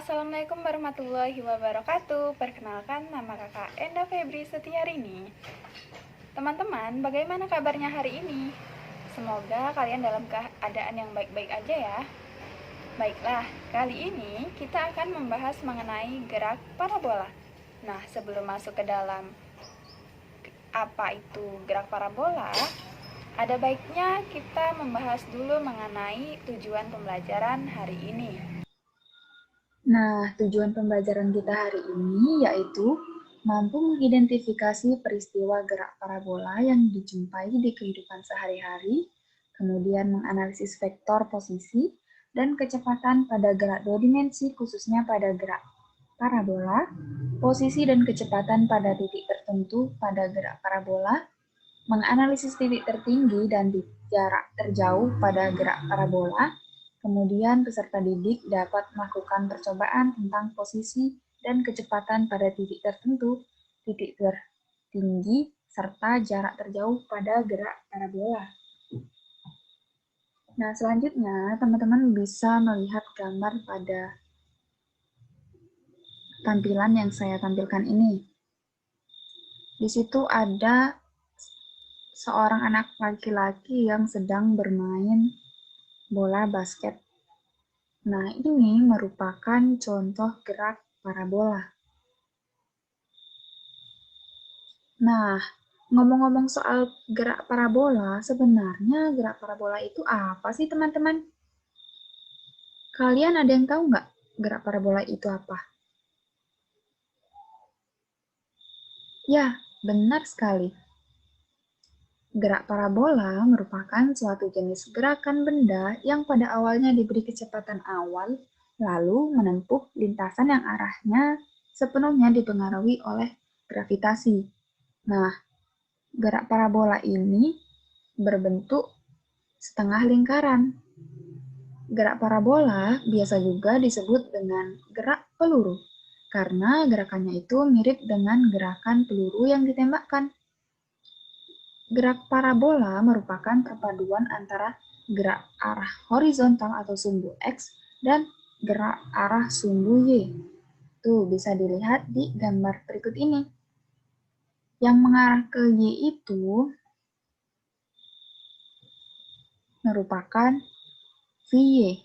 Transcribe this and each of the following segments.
Assalamualaikum warahmatullahi wabarakatuh. Perkenalkan, nama kakak Enda Febri Setiarini. Teman-teman, bagaimana kabarnya hari ini? Semoga kalian dalam keadaan yang baik-baik aja ya. Baiklah, kali ini kita akan membahas mengenai gerak parabola. Nah, sebelum masuk ke dalam apa itu gerak parabola, ada baiknya kita membahas dulu mengenai tujuan pembelajaran hari ini. Nah, tujuan pembelajaran kita hari ini yaitu mampu mengidentifikasi peristiwa gerak parabola yang dijumpai di kehidupan sehari-hari, kemudian menganalisis vektor posisi dan kecepatan pada gerak dua dimensi, khususnya pada gerak parabola, posisi dan kecepatan pada titik tertentu pada gerak parabola, menganalisis titik tertinggi dan jarak terjauh pada gerak parabola. Kemudian peserta didik dapat melakukan percobaan tentang posisi dan kecepatan pada titik tertentu, titik tertinggi, serta jarak terjauh pada gerak parabola. Nah, selanjutnya teman-teman bisa melihat gambar pada tampilan yang saya tampilkan ini. Di situ ada seorang anak laki-laki yang sedang bermain bola basket. Nah, ini merupakan contoh gerak parabola. Nah, ngomong-ngomong soal gerak parabola, sebenarnya gerak parabola itu apa sih, teman-teman? Kalian ada yang tahu nggak gerak parabola itu apa? Ya, benar sekali. Gerak parabola merupakan suatu jenis gerakan benda yang pada awalnya diberi kecepatan awal, lalu menempuh lintasan yang arahnya sepenuhnya dipengaruhi oleh gravitasi. Nah, gerak parabola ini berbentuk setengah lingkaran. Gerak parabola biasa juga disebut dengan gerak peluru, karena gerakannya itu mirip dengan gerakan peluru yang ditembakkan. Gerak parabola merupakan perpaduan antara gerak arah horizontal atau sumbu X dan gerak arah sumbu Y. Tuh, bisa dilihat di gambar berikut ini. Yang mengarah ke Y itu merupakan VY.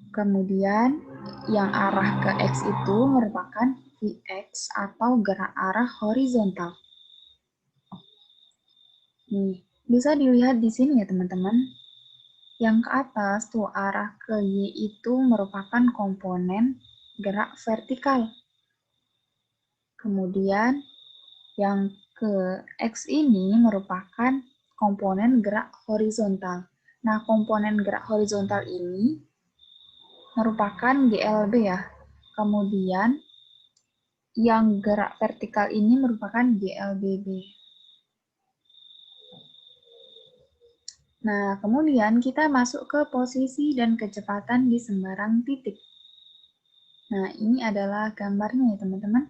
Kemudian, yang arah ke X itu merupakan VX atau gerak arah horizontal. Nih, bisa dilihat di sini ya teman-teman. Yang ke atas tuh arah ke Y itu merupakan komponen gerak vertikal. Kemudian yang ke X ini merupakan komponen gerak horizontal. Nah, komponen gerak horizontal ini merupakan GLB ya. Kemudian yang gerak vertikal ini merupakan GLBB. Nah, kemudian kita masuk ke posisi dan kecepatan di sembarang titik. Nah, ini adalah gambarnya ya teman-teman.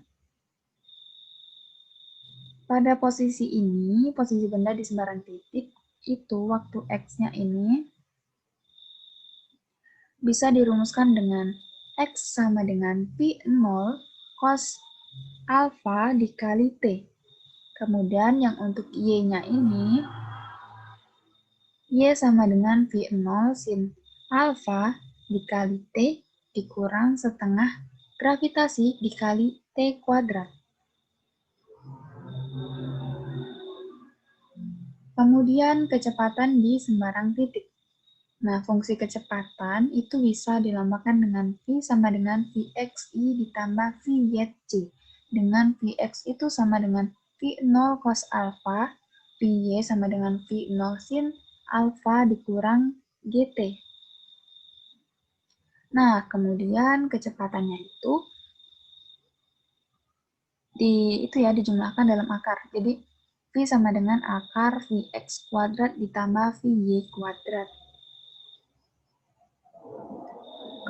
Pada posisi ini, posisi benda di sembarang titik, itu waktu X-nya ini bisa dirumuskan dengan X sama dengan P0 cos alpha dikali T. Kemudian yang untuk Y-nya ini, Y sama dengan V0 sin alpha dikali T dikurang setengah gravitasi dikali T kuadrat. Kemudian kecepatan di sembarang titik. Nah, fungsi kecepatan itu bisa dilambangkan dengan V sama dengan Vxi ditambah Vyc. Dengan Vx itu sama dengan V0 cos alpha, Vy sama dengan V0 sin alpha dikurang Gt. Nah, kemudian kecepatannya itu dijumlahkan dalam akar. Jadi, V sama dengan akar Vx kuadrat ditambah Vy kuadrat.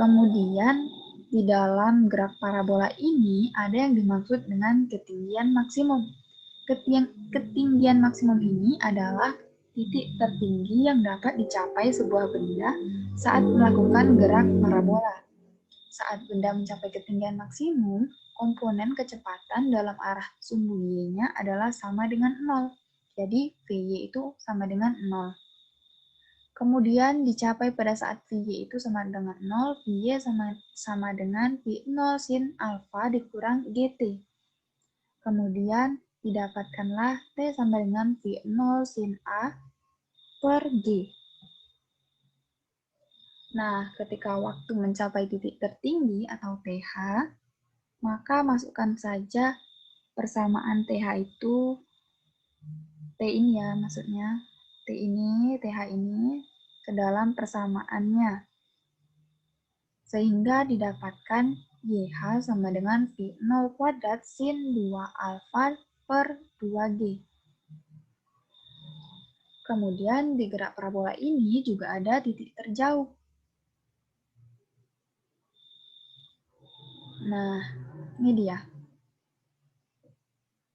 Kemudian, di dalam gerak parabola ini ada yang dimaksud dengan ketinggian maksimum. Ketinggian maksimum ini adalah titik tertinggi yang dapat dicapai sebuah benda saat melakukan gerak parabola. Saat benda mencapai ketinggian maksimum, komponen kecepatan dalam arah sumbu Y-nya adalah sama dengan 0. Jadi, Vy itu sama dengan 0. Kemudian dicapai pada saat Vy itu sama dengan 0, Vy sama dengan V0 sin alfa dikurang Gt. Kemudian didapatkanlah T sama dengan V0 sin A per G. Nah, ketika waktu mencapai titik tertinggi atau TH, maka masukkan saja persamaan TH itu, T ini ya maksudnya, T ini, TH ini, ke dalam persamaannya. Sehingga didapatkan YH sama dengan V0 kuadrat sin 2 alfa per 2G. Kemudian di gerak parabola ini juga ada titik terjauh. Nah, ini dia.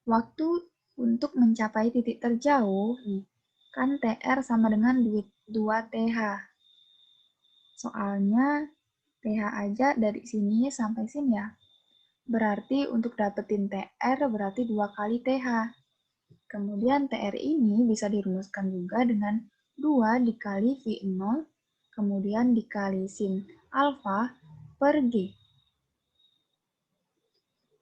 Waktu untuk mencapai titik terjauh, nih, kan TR sama dengan 2TH. Soalnya TH aja dari sini sampai sini ya. Berarti untuk dapetin TR berarti 2 kali TH. Kemudian TR ini bisa dirumuskan juga dengan 2 dikali V0, kemudian dikali sin alfa per G.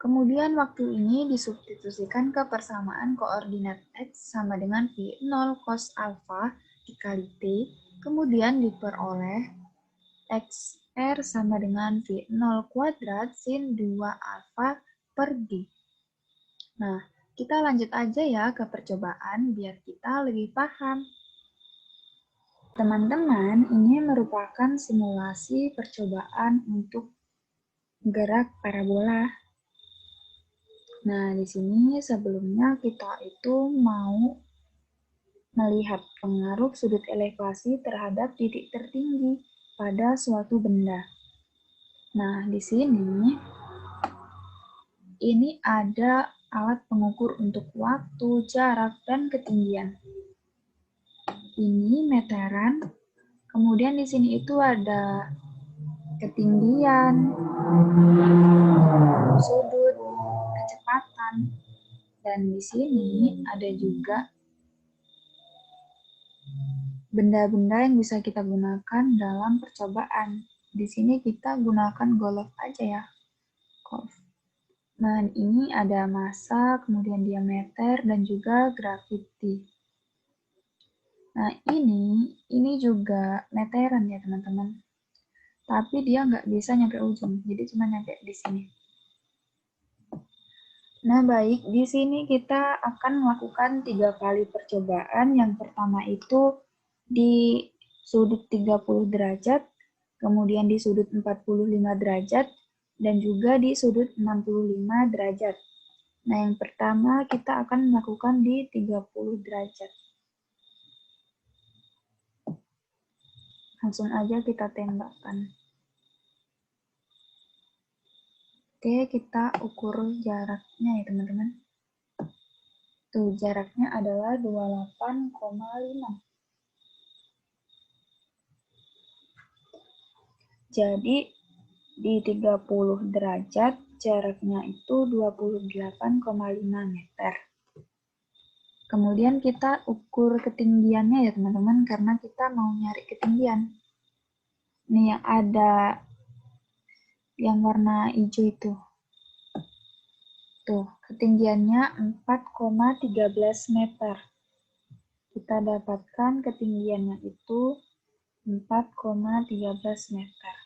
Kemudian waktu ini disubstitusikan ke persamaan koordinat X sama dengan V0 cos alfa dikali T, kemudian diperoleh XR sama dengan V0 kuadrat sin 2 alfa per G. Nah, kita lanjut aja ya ke percobaan biar kita lebih paham. Teman-teman, ini merupakan simulasi percobaan untuk gerak parabola. Nah, di sini sebelumnya kita itu mau melihat pengaruh sudut elevasi terhadap titik tertinggi pada suatu benda. Nah, di sini ini ada alat pengukur untuk waktu, jarak, dan ketinggian. Ini meteran. Kemudian di sini itu ada ketinggian, sudut, kecepatan, dan di sini ada juga benda-benda yang bisa kita gunakan dalam percobaan. Di sini kita gunakan golf aja ya. Golf. Nah, ini ada massa, kemudian diameter, dan juga gravity. Nah, ini juga meteran ya teman-teman. Tapi dia nggak bisa nyampe ujung, jadi cuma nyampe di sini. Nah, baik, di sini kita akan melakukan 3 kali percobaan. Yang pertama itu di sudut 30 derajat, kemudian di sudut 45 derajat, dan juga di sudut 65 derajat. Nah, yang pertama kita akan melakukan di 30 derajat. Langsung aja kita tembakkan. Oke, kita ukur jaraknya ya teman-teman. Tuh, jaraknya adalah 28,5. Jadi, di 30 derajat, jaraknya itu 28,5 meter. Kemudian kita ukur ketinggiannya ya teman-teman, karena kita mau nyari ketinggian. Nih yang ada yang warna hijau itu. Tuh, ketinggiannya 4,13 meter. Kita dapatkan ketinggiannya itu 4,13 meter.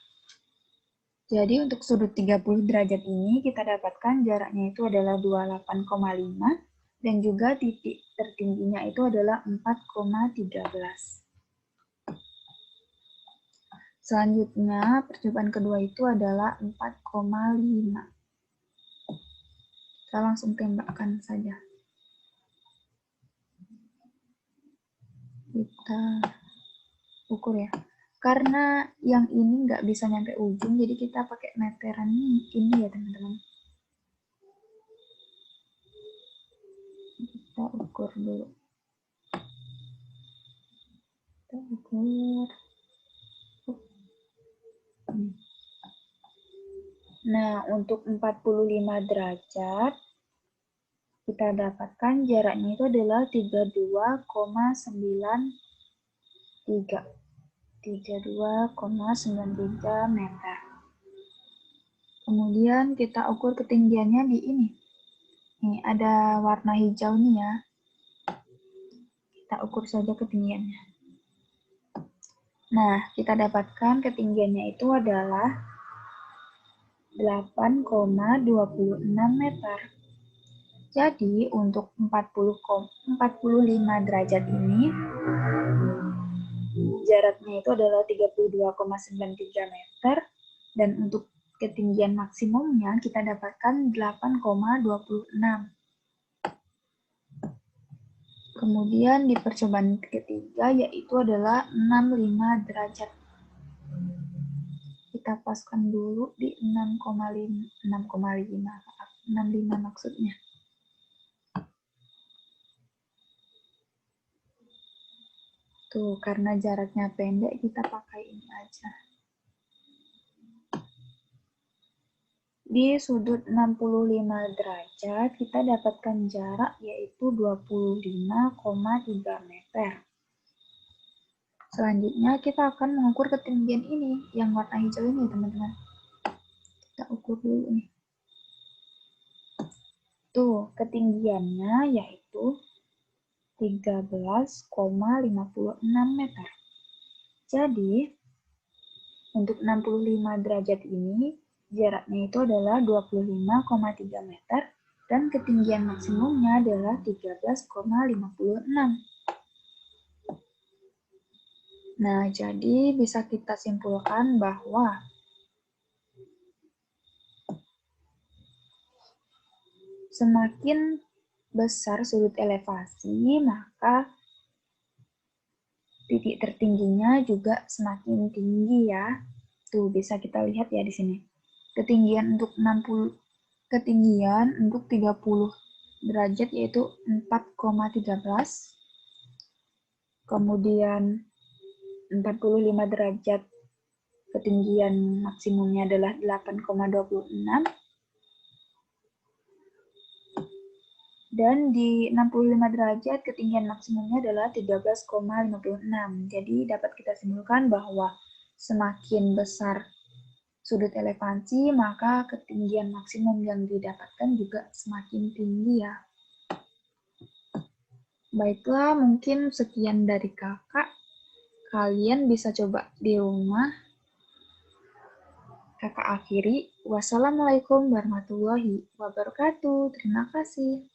Jadi untuk sudut 30 derajat ini kita dapatkan jaraknya itu adalah 28,5 dan juga titik tertingginya itu adalah 4,13. Selanjutnya percobaan kedua itu adalah 4,5. Kita langsung tembakkan saja. Kita ukur ya. Karena yang ini nggak bisa nyampe ujung, jadi kita pakai meteran ini ya teman-teman. Kita ukur dulu. Kita ukur. Nah, untuk 45 derajat, kita dapatkan jaraknya itu adalah 32,93. 32,93 meter. Kemudian kita ukur ketinggiannya di ini. Nih, ada warna hijau nih ya. Kita ukur saja ketinggiannya. Nah, kita dapatkan ketinggiannya itu adalah 8,26 meter. Jadi, untuk 45 derajat ini, jaraknya itu adalah 32,93 meter, dan untuk ketinggian maksimumnya kita dapatkan 8,26. Kemudian di percobaan ketiga yaitu adalah 65 derajat. Kita paskan dulu di 65 maksudnya. Tuh, karena jaraknya pendek kita pakai ini aja. Di sudut 65 derajat, kita dapatkan jarak yaitu 25,3 meter. Selanjutnya, kita akan mengukur ketinggian ini, yang warna hijau ini, teman-teman. Kita ukur dulu nih. Tuh, ketinggiannya yaitu 13,56 meter. Jadi, untuk 65 derajat ini, jaraknya itu adalah 25,3 meter, dan ketinggian maksimumnya adalah 13,56. Nah, jadi bisa kita simpulkan bahwa semakin besar sudut elevasi, maka titik tertingginya juga semakin tinggi ya. Tuh, bisa kita lihat ya di sini. Ketinggian untuk 30 derajat yaitu 4,13. Kemudian 45 derajat ketinggian maksimumnya adalah 8,26. Dan di 65 derajat ketinggian maksimumnya adalah 13,56. Jadi dapat kita simpulkan bahwa semakin besar sudut elevasi, maka ketinggian maksimum yang didapatkan juga semakin tinggi ya. Baiklah, mungkin sekian dari kakak. Kalian bisa coba di rumah. Kakak akhiri. Wassalamualaikum warahmatullahi wabarakatuh. Terima kasih.